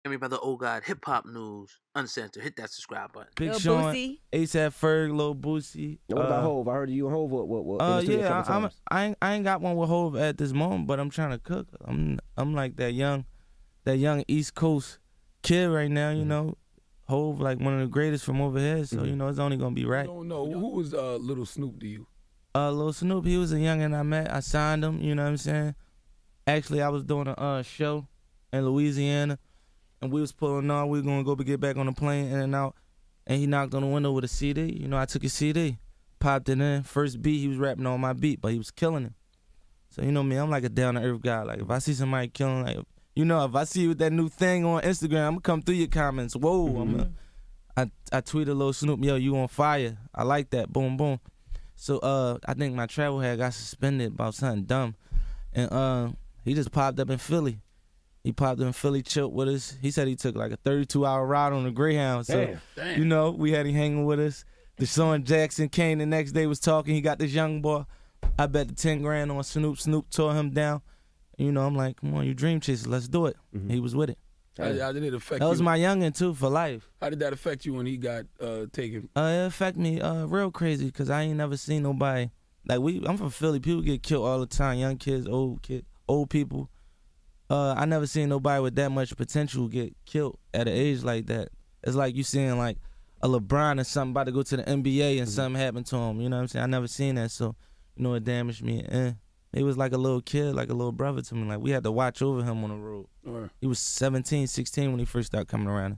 And me, brother, oh God, hip hop news, uncensored. Hit that subscribe button. Big Lil Sean, Boosie. ASAP Ferg, Lil Boosie. What about Hove? I heard you and Hove. What in the studio a Yeah, couple times. I ain't got one with Hove at this moment, but I'm trying to cook. I'm like that young East Coast kid right now. You know, Hove like one of the greatest from over here, so you know it's only gonna be right. No, who was Little Snoop to you? Lil Snoop, he was a youngin' I met. I signed him. You know what I'm saying? Actually, I was doing a show in Louisiana, and we was pulling on. We were gonna go get back on the plane in and out, and he knocked on the window with a CD. You know, I took his CD, popped it in. First beat, he was rapping on my beat, but he was killing it. So you know me, I'm like a down to earth guy. Like if I see somebody killing, like you know, if I see you with that new thing on Instagram, I'm gonna come through your comments. Whoa, I tweeted Lil Snoop, yo, you on fire. I like that. Boom, boom. So I think my travel hat got suspended about something dumb, and he just popped up in Philly. He popped up in Philly, chilled with us. He said he took like a 32-hour ride on the Greyhound. So Damn. you know, we had him hanging with us. Deshaun Jackson came the next day, was talking. He got this young boy. I bet the 10 grand on Snoop. Snoop tore him down. You know, I'm like, come on, you dream chasers, let's do it. He was with it. How did it affect That you? was my youngin' too for life. How did that affect you when he got taken? It affect me real crazy because I ain't never seen nobody like I'm from Philly. People get killed all the time. Young kids, old people. I never seen nobody with that much potential get killed at an age like that. It's like you seeing like a LeBron or something about to go to the NBA and something happened to him. You know what I'm saying? I never seen that, so you know it damaged me. And he was like a little kid, like a little brother to me. Like we had to watch over him on the road. He was 17, 16 when he first started coming around.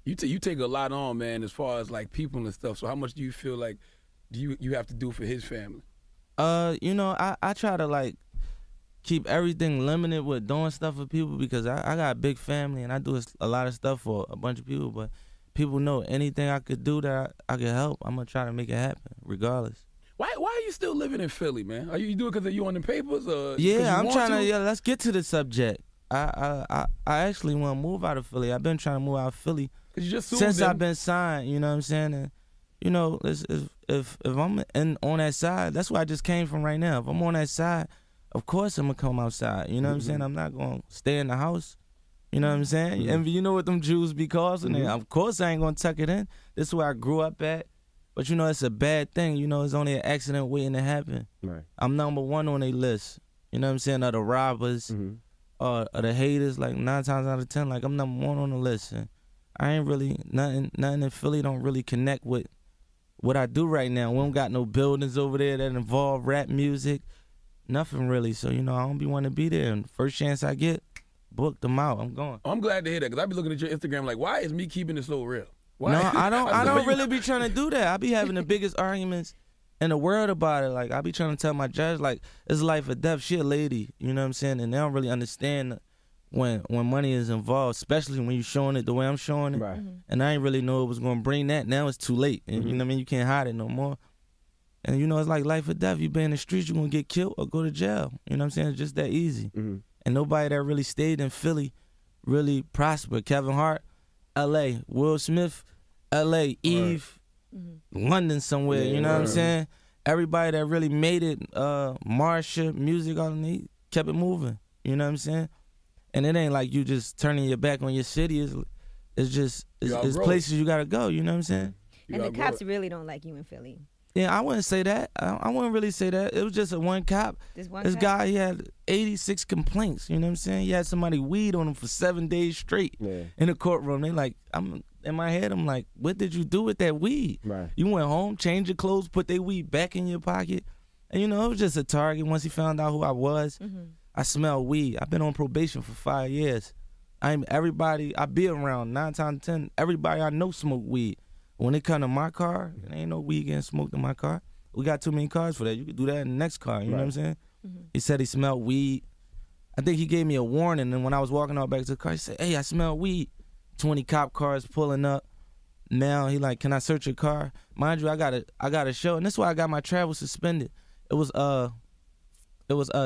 You take a lot on, man, as far as like people and stuff. So how much do you feel like you have to do for his family? You know, I try to like keep everything limited with doing stuff for people because I got a big family and I do a lot of stuff for a bunch of people. But people know anything I could do that I could help, I'm gonna try to make it happen regardless. Why are you still living in Philly, man? Are you doing it because you on the papers? Or yeah, I'm trying to. Yeah, let's get to the subject. I actually want to move out of Philly. I've been trying to move out of Philly since I've been signed. You know what I'm saying? And you know, if I'm on that side, that's where I just came from right now. If I'm on that side, of course I'm gonna come outside. You know what I'm saying? I'm not gonna stay in the house. You know what I'm saying? And you know what them Jews be causing? Of course I ain't gonna tuck it in. This is where I grew up at. But you know, it's a bad thing. You know, it's only an accident waiting to happen. Right. I'm number one on their list. You know what I'm saying? Of the robbers, or the haters. Like 9 times out of 10, like I'm number one on the list. And I ain't really nothing in Philly don't really connect with what I do right now. We don't got no buildings over there that involve rap music. Nothing really. So you know, I don't be wanting to be there. And first chance I get, book them out. I'm going. I'm glad to hear that because I be looking at your Instagram like, why is me keeping it so real? Why? No, I don't really be trying to do that. I be having the biggest arguments in the world about it. Like I be trying to tell my judge, like it's life or death. She a lady, you know what I'm saying? And they don't really understand when money is involved, especially when you showing it the way I'm showing it. Right. And I ain't really know it was gonna bring that. Now it's too late, and you know what I mean? You can't hide it no more. And you know it's like life or death. You be in the streets, you gonna get killed or go to jail. You know what I'm saying? It's just that easy. And nobody that really stayed in Philly really prospered. Kevin Hart, L.A. Will Smith, L.A. Eve, London somewhere, you know what I'm saying? Everybody that really made it, Marsha, music, all they kept it moving, you know what I'm saying? And it ain't like you just turning your back on your city. It's places you gotta go, you know what I'm saying? And the cops really don't like you in Philly. Yeah, I wouldn't say that. I wouldn't really say that. It was just a one cop. This guy, he had 86 complaints. You know what I'm saying? He had somebody weed on him for 7 days straight in the courtroom. They like, in my head, I'm like, what did you do with that weed? Right. You went home, changed your clothes, put their weed back in your pocket. And, you know, it was just a target. Once he found out who I was, I smelled weed. I've been on probation for 5 years. I be around 9 times 10. Everybody I know smoke weed. When it come to my car, there ain't no weed getting smoked in my car. We got too many cars for that. You could do that in the next car. You know what I'm saying? He said he smelled weed. I think he gave me a warning, and when I was walking out back to the car, he said, hey, I smell weed. 20 cop cars pulling up. Now he like, can I search your car? Mind you, I got a show, and that's why I got my travel suspended. It was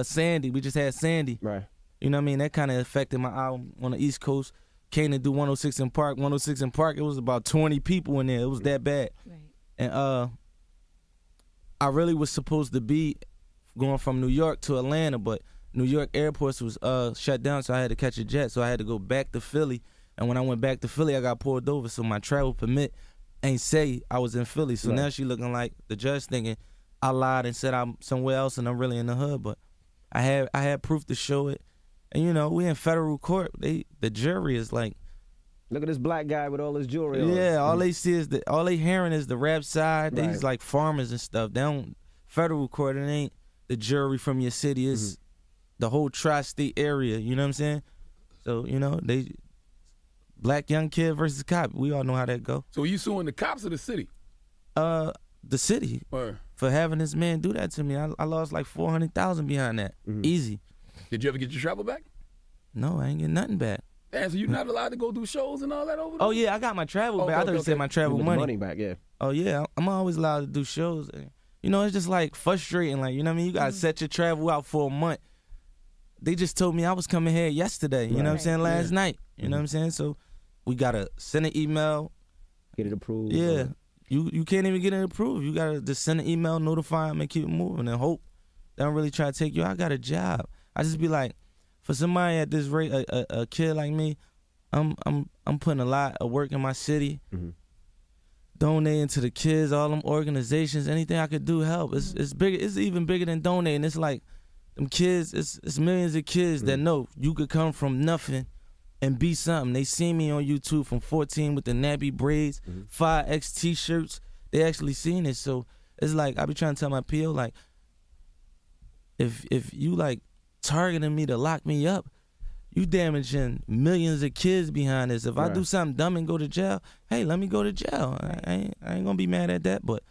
Sandy. We just had Sandy. Right. You know what I mean? That kind of affected my album on the East Coast. Came to do 106 in Park. 106 in Park, it was about 20 people in there. It was that bad. Right. And I really was supposed to be going from New York to Atlanta, but New York airports was shut down, so I had to catch a jet. So I had to go back to Philly And when I went back to Philly, I got pulled over, so my travel permit ain't say I was in Philly. So now she looking like the judge thinking I lied and said I'm somewhere else and I'm really in the hood. But I had proof to show it. And, you know, we in federal court. The jury is like, look at this black guy with all his jewelry on. Yeah, all they see is all they hearing is the rap side. Right. These like farmers and stuff. They don't, federal court, it ain't the jury from your city. It's the whole tri-state area. You know what I'm saying? So, you know, black young kid versus cop. We all know how that go. So you suing the cops or the city? The city. Word. For having this man do that to me. I lost like $400,000 behind that. Easy. Did you ever get your travel back? No, I ain't get nothing back. Damn, so you're not allowed to go do shows and all that over there? Oh, yeah, I got my travel back. I thought you said my travel money. Back, yeah. Oh, yeah, I'm always allowed to do shows. You know, it's just like frustrating. Like, you know what I mean? You got to set your travel out for a month. They just told me I was coming here yesterday, you know what I'm saying, last night. You know what I'm saying? So we got to send an email. Get it approved. Yeah. You can't even get it approved. You got to just send an email, notify them, and keep it moving and hope they don't really try to take you. I got a job. I just be like, for somebody at this rate, a kid like me, I'm putting a lot of work in my city, donating to the kids, all them organizations, anything I could do help. It's bigger. It's even bigger than donating. It's like them kids. It's millions of kids that know you could come from nothing and be something. They see me on YouTube from 14 with the nappy braids, 5X T-shirts. They actually seen it. So it's like I be trying to tell my PO like, if you like targeting me to lock me up, you damaging millions of kids behind this. If I do something dumb and go to jail, hey, let me go to jail. I ain't gonna be mad at that. But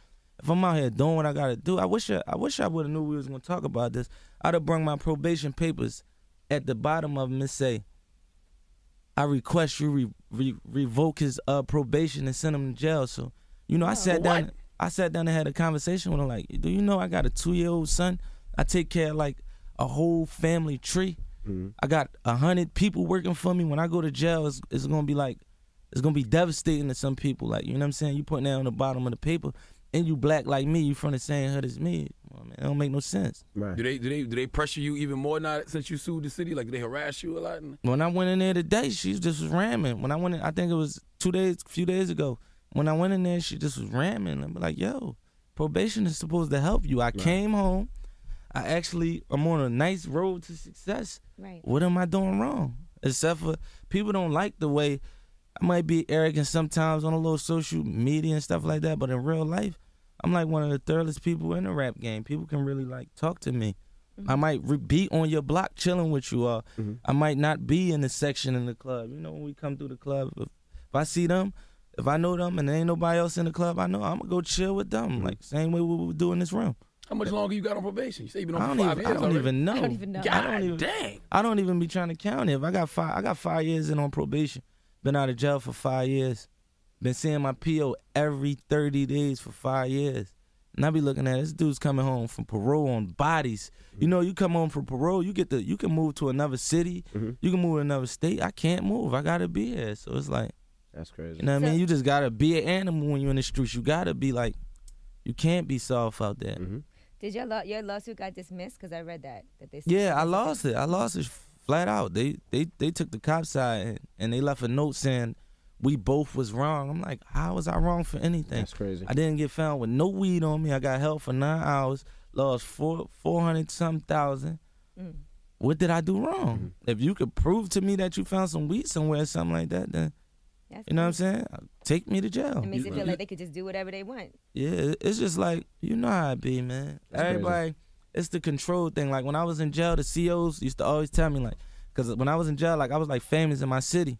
if I'm out here doing what I gotta do, I wish I would have knew we was gonna talk about this. I'd have brung my probation papers at the bottom of them and say, I request you revoke his probation and send him to jail. So, you know, I sat down and had a conversation with him like, do you know I got a 2-year-old son? I take care of like a whole family tree. I got 100 people working for me. When I go to jail, it's gonna be like, it's gonna be devastating to some people. Like, you know what I'm saying? You putting that on the bottom of the paper, and you black like me, you from the same hood as me. Well, man, it don't make no sense. Right. Do they pressure you even more now since you sued the city? Like, do they harass you a lot? When I went in there today, she just was ramming. When I went in, I think it was a few days ago. When I went in there, she just was ramming. I'm like, yo, probation is supposed to help you. I came home. I'm on a nice road to success. Right. What am I doing wrong? Except for people don't like the way I might be arrogant sometimes on a little social media and stuff like that, but in real life, I'm like one of the thirdest people in the rap game. People can really like talk to me. I might be on your block chilling with you, or I might not be in the section in the club. You know, when we come through the club, if I see them, if I know them and there ain't nobody else in the club, I know I'm gonna go chill with them. Like same way we would do in this room. How much longer you got on probation? You say you've been on for 5 years I don't even know. God dang. I don't even be trying to count it. If I got 5 years in on probation. Been out of jail for 5 years. Been seeing my PO every 30 days for 5 years. And I be looking at this dude's coming home from parole on bodies. You know, you come home from parole, you can move to another city. You can move to another state. I can't move. I gotta be here. So it's like, that's crazy. You know what I mean? You just gotta be an animal when you're in the streets. You gotta be like, you can't be soft out there. Did your lawsuit got dismissed? Because I read that they. Yeah, I lost it. I lost it flat out. They took the cop side and they left a note saying we both was wrong. I'm like, how was I wrong for anything? That's crazy. I didn't get found with no weed on me. I got held for 9 hours, lost 400-something thousand. What did I do wrong? If you could prove to me that you found some weed somewhere or something like that, then you know what I'm saying? Take me to jail. It makes it feel like they could just do whatever they want. Yeah, it's just like, you know how it be, man. That's Everybody, crazy. It's the control thing. Like when I was in jail, the COs used to always tell me like, because when I was in jail, like I was like famous in my city.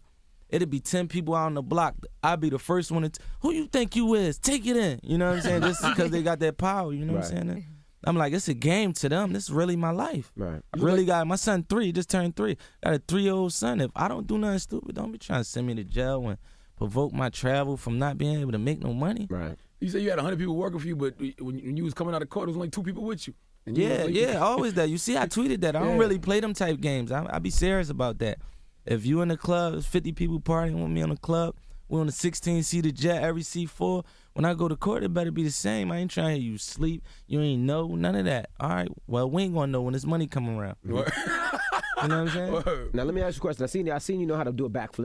It'd be 10 people out on the block. I'd be the first one to, who you think you is? Take it in. You know what I'm saying? Just because they got that power, you know what I'm saying? I'm like, it's a game to them. This is really my life. Right. I really got, my son 3, just turned 3. Got a 3-year-old son. If I don't do nothing stupid, don't be trying to send me to jail and provoke my travel from not being able to make no money. Right. You say you had 100 people working for you, but when you was coming out of court, there was only 2 people with you. And you Yeah, always that. You see, I tweeted that. I don't really play them type games. I be serious about that. If you in the club, there's 50 people partying with me on the club. We on the 16-seater jet, every C4. When I go to court, it better be the same. I ain't trying to hear you sleep. You ain't know none of that. All right, well, we ain't gonna know when this money come around. You know what I'm saying? Now let me ask you a question. I seen you know how to do a backflip.